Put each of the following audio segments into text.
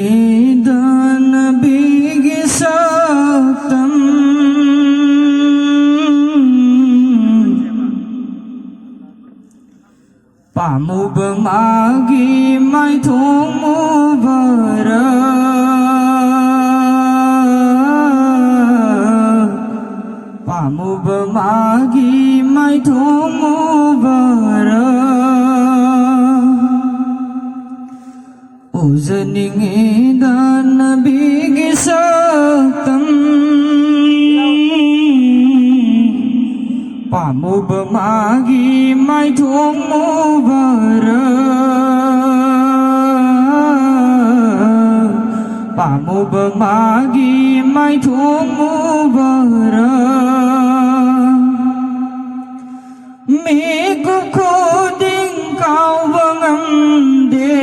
Uzaningidan bigisaktam Pamubamagi may tumubara Pamubamagi may tumubara Uzaningidan bigisaktam Pamubamagi may tumubara Pamubamagi may tumubara May kukuding kaubangamde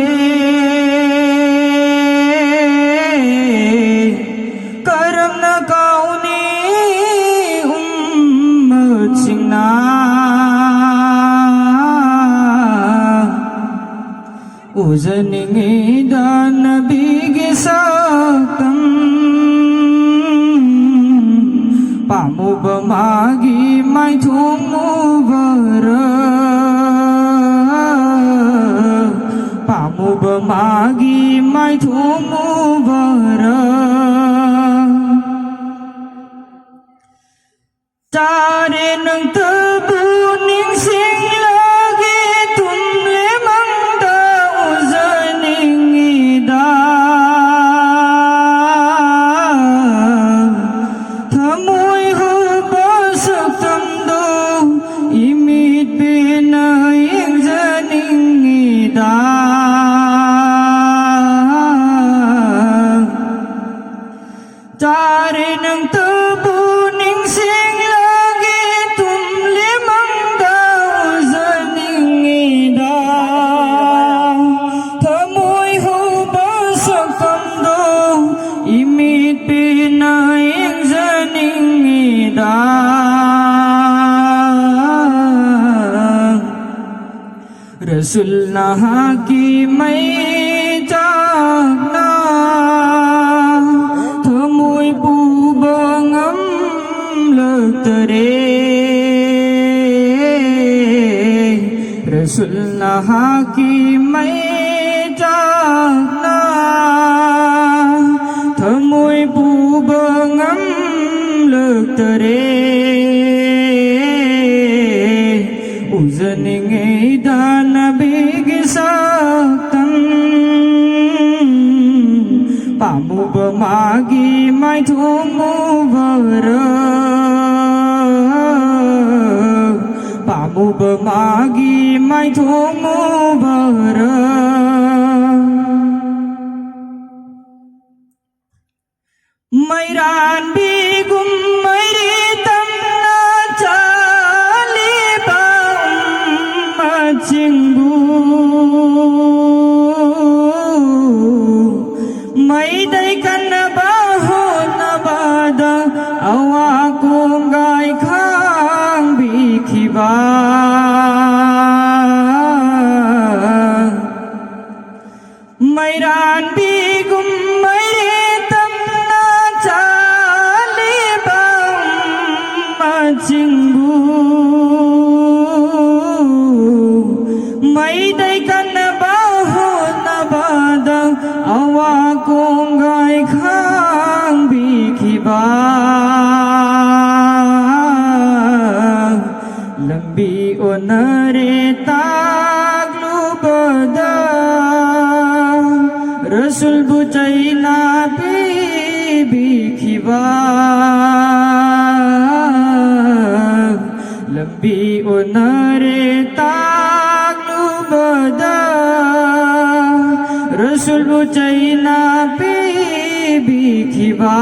Karam na kauni ummat singna Uzaningidan bigisaktam Pamubamagi may tumubara Pamubamagi may tumubara Tari ng tabuning singlagi tumlimang uzaningidan Tamoy hubasaktam do imit pinayang zaningidan Tari ng tabuning singlagi tumlimang uzaningidan Tamoy hubasaktam do imit pinayang zaningidan Rasul na hakimay takna Tamoy bubangam lagtare Rasul na hakimay takna Tamoy bubangam lagtare Uzaningidan bigisaktam Pamubamagi may tumubara Pamubamagi may tumubara Mayran bigum mayritam na chalibang macingbu Mayday ka na baho na bada awa kong gay kang bikiba Mayran bigum mayritam na chalibang macingbu Mayday ka na baho na bada awa kong gay kang bikiba Lambi o naretag lubada Rasul bucay na bikiba Lambi o naretag lubada Rasul bucay na bikiba